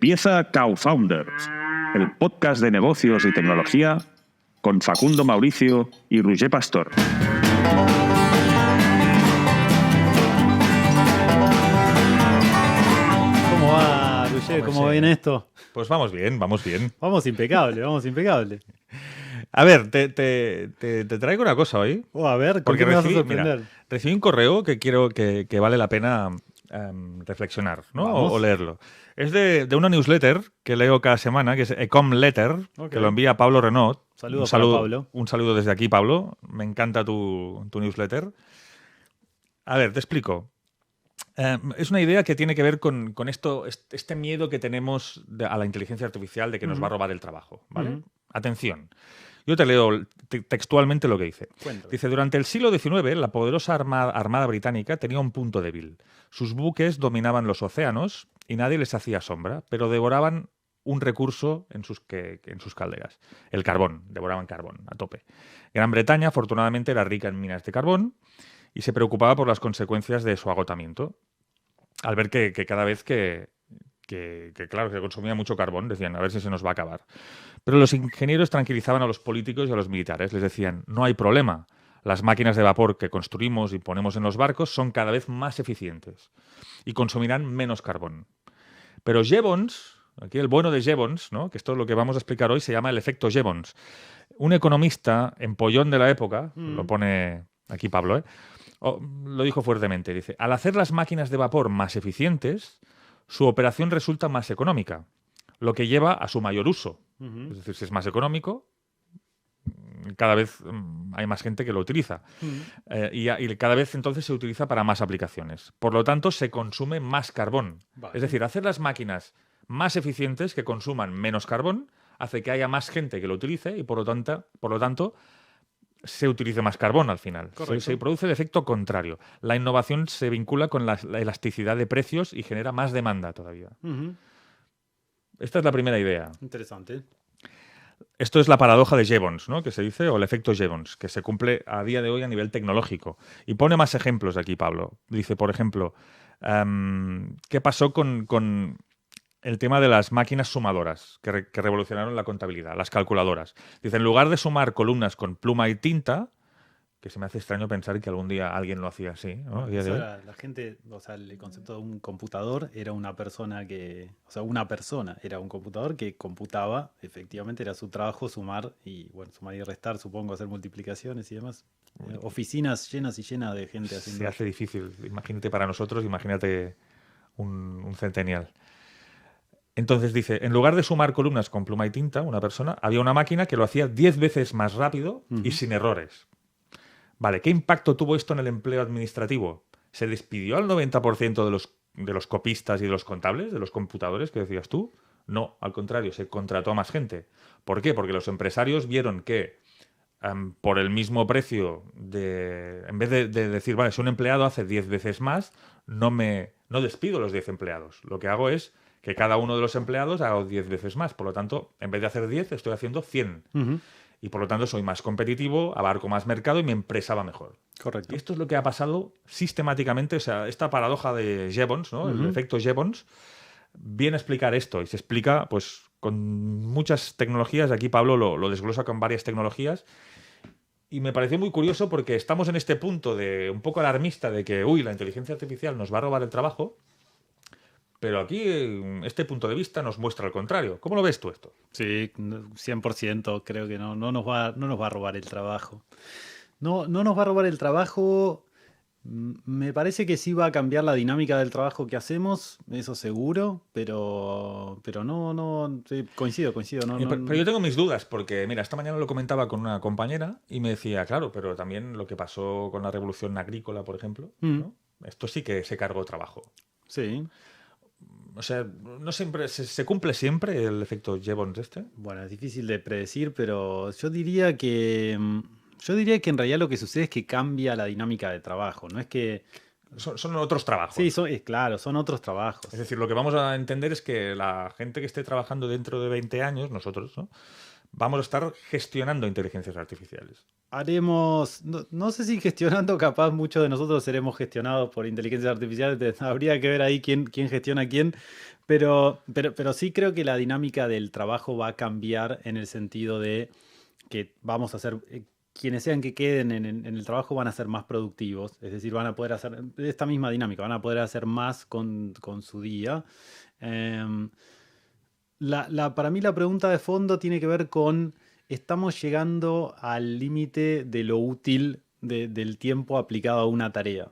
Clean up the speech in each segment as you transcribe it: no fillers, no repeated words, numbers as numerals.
Empieza Cofounders, el podcast de negocios y tecnología con Facundo Mauricio y Roger Pastor. ¿Cómo va, Roger? ¿Cómo viene esto? Pues vamos bien, vamos bien. Vamos impecable, vamos impecable. A ver, te traigo una cosa hoy. A ver, ¿con Porque qué me vas a sorprender? recibí un correo que creo que vale la pena reflexionar, ¿no? Vamos. O leerlo. Es de una newsletter que leo cada semana, que es Ecom Letter, Ok. que lo envía Pablo Renaud. Saludos para Pablo. Un saludo desde aquí, Pablo. Me encanta tu newsletter. A ver, te explico. Es una idea que tiene que ver con este miedo que tenemos a la inteligencia artificial de que nos va a robar el trabajo, ¿vale? Atención. Yo te leo textualmente lo que dice. Cuéntame. Dice, durante el siglo XIX, la poderosa armada británica tenía un punto débil. Sus buques dominaban los océanos y nadie les hacía sombra, pero devoraban un recurso en sus calderas. El carbón, devoraban carbón a tope. Gran Bretaña, afortunadamente, era rica en minas de carbón y se preocupaba por las consecuencias de su agotamiento. Al ver que cada vez claro, que consumía mucho carbón, decían, a ver si se nos va a acabar. Pero los ingenieros tranquilizaban a los políticos y a los militares. Les decían, no hay problema. Las máquinas de vapor que construimos y ponemos en los barcos son cada vez más eficientes y consumirán menos carbón. Pero Jevons, aquí el bueno de Jevons, ¿no? Que esto es lo que vamos a explicar hoy, se llama el efecto Jevons. Un economista empollón de la época, lo pone aquí Pablo, lo dijo fuertemente, dice, al hacer las máquinas de vapor más eficientes, su operación resulta más económica, lo que lleva a su mayor uso. Es decir, si es más económico, cada vez hay más gente que lo utiliza. Y cada vez entonces se utiliza para más aplicaciones. Por lo tanto, se consume más carbón. Vale. Es decir, hacer las máquinas más eficientes que consuman menos carbón hace que haya más gente que lo utilice y por lo tanto se utilice más carbón al final. Se produce el efecto contrario. La innovación se vincula con la elasticidad de precios y genera más demanda todavía. Esta es la primera idea. Interesante. Esto es la paradoja de Jevons, ¿no? Que se dice, o el efecto Jevons, que se cumple a día de hoy a nivel tecnológico. Y pone más ejemplos aquí, Pablo. Dice, por ejemplo, ¿qué pasó con el tema de las máquinas sumadoras que revolucionaron la contabilidad, las calculadoras? Dice, en lugar de sumar columnas con pluma y tinta, que se me hace extraño pensar que algún día alguien lo hacía así, ¿no? A día de Eso hoy. era la gente, o sea, el concepto de un computador era una persona una persona era un computador que computaba, efectivamente era su trabajo sumar y restar, supongo, hacer multiplicaciones y demás. Oficinas llenas y llenas de gente haciendo. Se hace difícil. Imagínate para nosotros, imagínate un centennial. Entonces dice, en lugar de sumar columnas con pluma y tinta, una persona, había una máquina que lo hacía 10 veces más rápido y sin errores. Vale, ¿qué impacto tuvo esto en el empleo administrativo? ¿Se despidió al 90% de los copistas y de los contables, de los computadores que decías tú? No, al contrario, se contrató a más gente. ¿Por qué? Porque los empresarios vieron que por el mismo precio, en vez de decir, vale, si un empleado hace 10 veces más, no despido los 10 empleados. Lo que hago es que cada uno de los empleados haga 10 veces más. Por lo tanto, en vez de hacer 10, estoy haciendo 100. Y por lo tanto soy más competitivo, abarco más mercado y mi empresa va mejor. Correcto. Y esto es lo que ha pasado sistemáticamente, o sea, esta paradoja de Jevons, ¿no? El efecto Jevons, viene a explicar esto y se explica pues con muchas tecnologías. Aquí Pablo lo desglosa con varias tecnologías y me pareció muy curioso porque estamos en este punto de un poco alarmista de que, la inteligencia artificial nos va a robar el trabajo. Pero aquí este punto de vista nos muestra el contrario. ¿Cómo lo ves tú esto? Sí, 100% creo que no nos va a robar el trabajo. No nos va a robar el trabajo. Me parece que sí va a cambiar la dinámica del trabajo que hacemos, eso seguro, pero no, sí, coincido. Pero yo tengo mis dudas, porque mira, esta mañana lo comentaba con una compañera y me decía, claro, pero también lo que pasó con la revolución agrícola, por ejemplo, ¿no? Esto sí que se cargó trabajo. Sí. O sea, no siempre se cumple siempre el efecto Jevons este. Bueno, es difícil de predecir, pero yo diría que en realidad lo que sucede es que cambia la dinámica de trabajo, no es que... Son otros trabajos. Sí, claro, son otros trabajos. Es decir, lo que vamos a entender es que la gente que esté trabajando dentro de 20 años, nosotros, ¿no? vamos a estar gestionando inteligencias artificiales. Haremos, no sé si gestionando, capaz muchos de nosotros seremos gestionados por inteligencias artificiales, habría que ver ahí quién gestiona a quién, pero sí creo que la dinámica del trabajo va a cambiar en el sentido de que vamos a ser, quienes sean que queden en el trabajo van a ser más productivos, es decir, van a poder hacer esta misma dinámica, van a poder hacer más con su día. Em, para mí la pregunta de fondo tiene que ver con, ¿estamos llegando al límite de lo útil del tiempo aplicado a una tarea?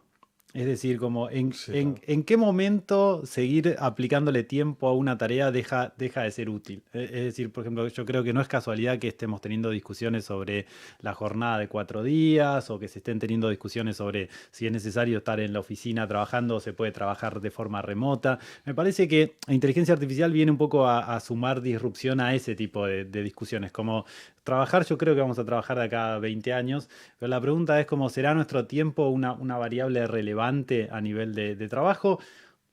Es decir, como Sí, claro. en qué momento seguir aplicándole tiempo a una tarea deja de ser útil. Es decir, por ejemplo, yo creo que no es casualidad que estemos teniendo discusiones sobre la jornada de 4 días o que se estén teniendo discusiones sobre si es necesario estar en la oficina trabajando o se puede trabajar de forma remota. Me parece que la inteligencia artificial viene un poco a sumar disrupción a ese tipo de discusiones. Como trabajar, yo creo que vamos a trabajar de acá a 20 años, pero la pregunta es cómo será nuestro tiempo una variable relevante a nivel de trabajo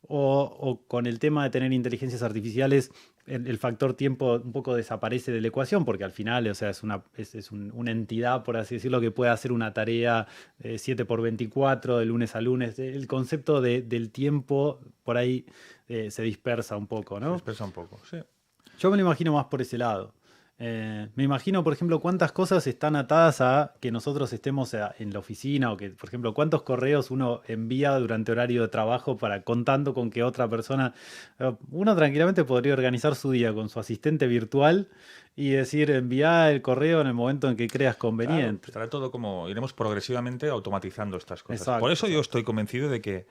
o con el tema de tener inteligencias artificiales el factor tiempo un poco desaparece de la ecuación porque al final, o sea, una entidad, por así decirlo, que puede hacer una tarea 7 por 24 de lunes a lunes. El concepto del tiempo por ahí se dispersa un poco, Se ¿no? dispersa un poco, sí. Yo me lo imagino más por ese lado. Me imagino, por ejemplo, cuántas cosas están atadas a que nosotros estemos en la oficina o que, por ejemplo, cuántos correos uno envía durante horario de trabajo para contando con que otra persona, uno tranquilamente podría organizar su día con su asistente virtual y decir, envía el correo en el momento en que creas Claro, conveniente. estará todo como, iremos progresivamente automatizando estas cosas. Exacto, Por eso yo exacto. estoy convencido de que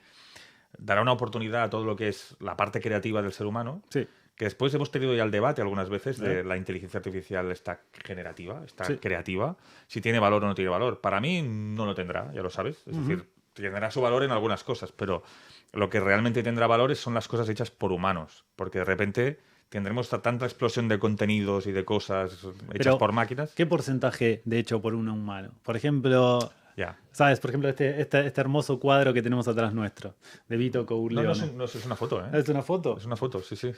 dará una oportunidad a todo lo que es la parte creativa del ser humano, Sí. que después hemos tenido ya el debate algunas veces de ¿Eh? la inteligencia artificial está generativa, está Sí. creativa, si tiene valor o no tiene valor. Para mí no lo tendrá, ya lo sabes. Es decir, tendrá su valor en algunas cosas, pero lo que realmente tendrá valores son las cosas hechas por humanos, porque de repente tendremos tanta explosión de contenidos y de cosas hechas Pero, por máquinas. ¿qué porcentaje de hecho por un humano? Por ejemplo, Ya. ¿sabes? Por ejemplo, este hermoso cuadro que tenemos atrás nuestro, de Vito No, Courleone. es una foto, ¿eh? ¿Es una foto? Es una foto, sí, sí.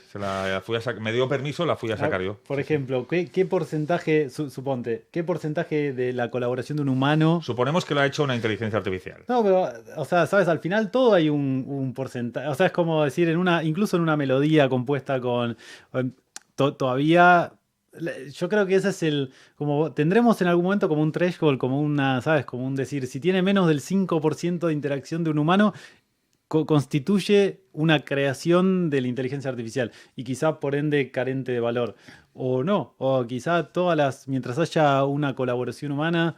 Me dio permiso, la fui a sacar yo. Por Sí, sí. ejemplo, ¿qué porcentaje, suponte, qué porcentaje de la colaboración de un humano? Suponemos que lo ha hecho una inteligencia artificial. No, pero, o sea, sabes, al final todo hay un porcentaje. O sea, es como decir, incluso en una melodía compuesta con. Todavía. Yo creo que ese es como tendremos en algún momento como un threshold, como una, ¿sabes? Como un decir, si tiene menos del 5% de interacción de un humano, constituye una creación de la inteligencia artificial y quizá por ende carente de valor. O no, o quizá mientras haya una colaboración humana,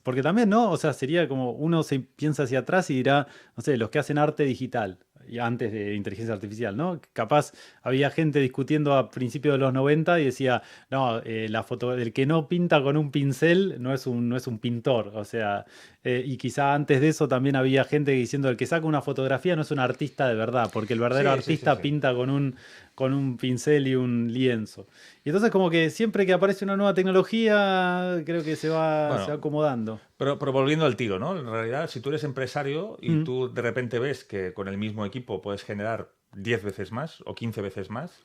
porque también, ¿no? O sea, sería como uno se piensa hacia atrás y dirá, no sé, los que hacen arte digital. Y antes de inteligencia artificial, ¿no? Capaz había gente discutiendo a principios de los 90 y decía, no, la foto, el que no pinta con un pincel no es un pintor. O sea, y quizá antes de eso también había gente diciendo el que saca una fotografía no es un artista de verdad, porque el verdadero Sí, sí, sí, artista sí. pinta con un pincel y un lienzo. Y entonces como que siempre que aparece una nueva tecnología, creo que se va Bueno, acomodando. pero volviendo al tiro, ¿no? En realidad, si tú eres empresario y Mm. tú de repente ves que con el mismo equipo puedes generar 10 veces más o 15 veces más,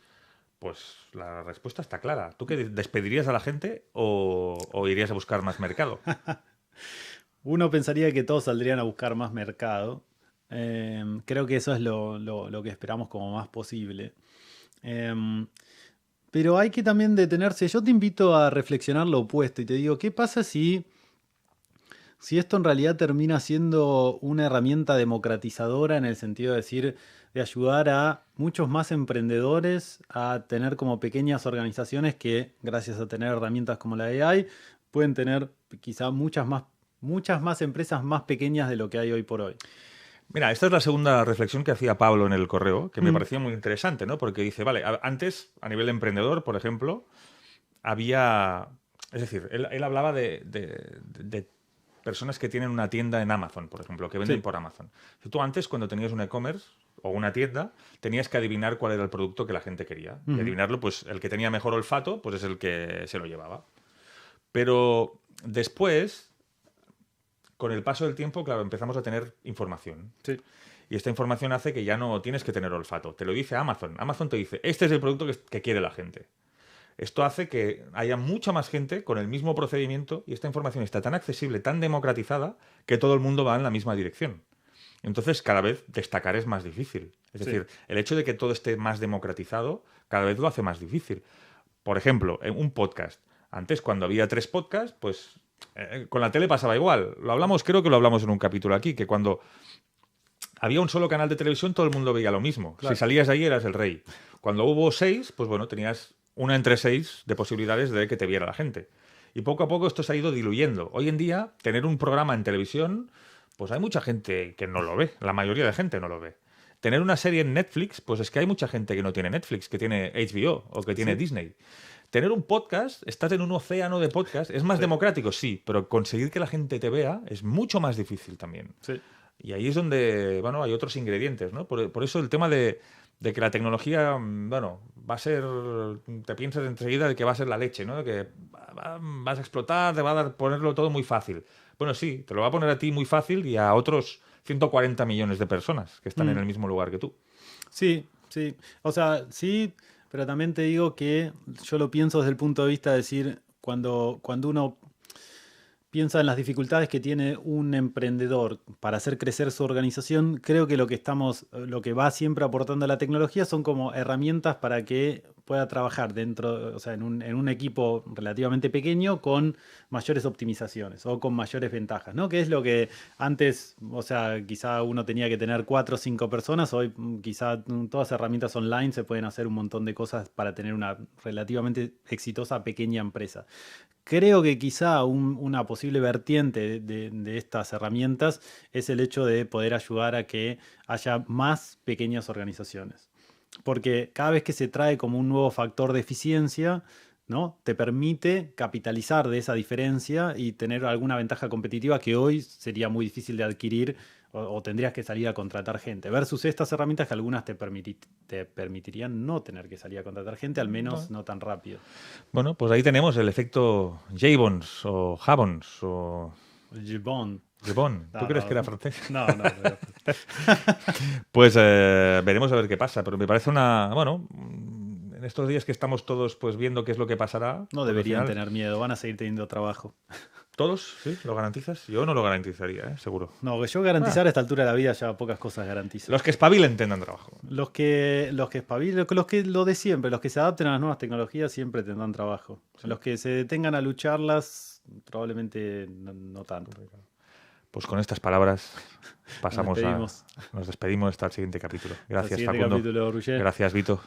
pues la respuesta está clara. ¿Tú qué despedirías a la gente o irías a buscar más mercado? Uno pensaría que todos saldrían a buscar más mercado. Creo que eso es lo que esperamos como más posible. Em, pero hay que también detenerse. Yo te invito a reflexionar lo opuesto y te digo, ¿qué pasa si esto en realidad termina siendo una herramienta democratizadora en el sentido de decir, de ayudar a muchos más emprendedores a tener como pequeñas organizaciones que, gracias a tener herramientas como la AI, pueden tener quizá muchas más empresas más pequeñas de lo que hay hoy por hoy? Mira, esta es la segunda reflexión que hacía Pablo en el correo, que me Mm, parecía muy interesante, ¿no? Porque dice, vale, antes, a nivel emprendedor, por ejemplo, había... Es decir, él hablaba de personas que tienen una tienda en Amazon, por ejemplo, que venden sí. por Amazon. Tú antes, cuando tenías un e-commerce o una tienda, tenías que adivinar cuál era el producto que la gente quería. Y Ujú. adivinarlo, pues el que tenía mejor olfato, pues es el que se lo llevaba. Pero después, con el paso del tiempo, claro, empezamos a tener información. Sí. Y esta información hace que ya no tienes que tener olfato. Te lo dice Amazon. Amazon te dice, este es el producto que quiere la gente. Esto hace que haya mucha más gente con el mismo procedimiento y esta información está tan accesible, tan democratizada, que todo el mundo va en la misma dirección. Entonces, cada vez destacar es más difícil. Es decir, el hecho de que todo esté más democratizado cada vez lo hace más difícil. Por ejemplo, en un podcast. Antes, cuando había 3 podcasts, pues con la tele pasaba igual. Creo que lo hablamos en un capítulo aquí, que cuando había un solo canal de televisión todo el mundo veía lo mismo. Claro. Si salías de ahí eras el rey. Cuando hubo 6, pues bueno, tenías una entre 6 de posibilidades de que te viera la gente. Y poco a poco esto se ha ido diluyendo. Hoy en día, tener un programa en televisión, pues hay mucha gente que no lo ve. La mayoría de gente no lo ve. Tener una serie en Netflix, pues es que hay mucha gente que no tiene Netflix, que tiene HBO o que tiene Disney. Tener un podcast, estás en un océano de podcast, es más democrático, sí, pero conseguir que la gente te vea es mucho más difícil también. Sí. Y ahí es donde, bueno, hay otros ingredientes, ¿no? Por eso el tema de que la tecnología, bueno, va a ser, te piensas enseguida de que va a ser la leche, ¿no? De que vas a explotar, te va a ponerlo todo muy fácil. Bueno, sí, te lo va a poner a ti muy fácil y a otros 140 millones de personas que están en el mismo lugar que tú. Sí, sí. O sea, sí, pero también te digo que yo lo pienso desde el punto de vista de decir, cuando uno piensa en las dificultades que tiene un emprendedor para hacer crecer su organización, creo que lo que va siempre aportando la tecnología son como herramientas para que pueda trabajar dentro, o sea, en un equipo relativamente pequeño con mayores optimizaciones o con mayores ventajas, ¿no? Que es lo que antes, o sea, quizá uno tenía que tener 4 o 5 personas, hoy quizá todas las herramientas online se pueden hacer un montón de cosas para tener una relativamente exitosa pequeña empresa. Creo que quizá una posible vertiente de estas herramientas es el hecho de poder ayudar a que haya más pequeñas organizaciones. Porque cada vez que se trae como un nuevo factor de eficiencia, ¿no? Te permite capitalizar de esa diferencia y tener alguna ventaja competitiva que hoy sería muy difícil de adquirir o tendrías que salir a contratar gente. Versus estas herramientas que algunas te permitirían no tener que salir a contratar gente, al menos no tan rápido. Bueno, pues ahí tenemos el efecto Jabons o Jabons o... Gibon. Jabon. ¿Tú No, crees no. que era francés? No. Pues veremos a ver qué pasa, pero me parece bueno, en estos días que estamos todos pues viendo qué es lo que pasará. No pues, deberían al final, tener miedo, van a seguir teniendo trabajo. ¿Todos? ¿Sí? ¿Lo garantizas? Yo no lo garantizaría, seguro. No, que yo garantizar a esta altura de la vida ya pocas cosas garantizo. Los que espabilen tendrán trabajo. Los que espabilen, lo de siempre, los que se adapten a las nuevas tecnologías siempre tendrán trabajo. Sí. Los que se detengan a lucharlas, probablemente no tanto. Pues con estas palabras pasamos Nos despedimos. nos despedimos hasta el siguiente capítulo. Gracias, Al siguiente Facundo. capítulo, Roger. Gracias, Vito.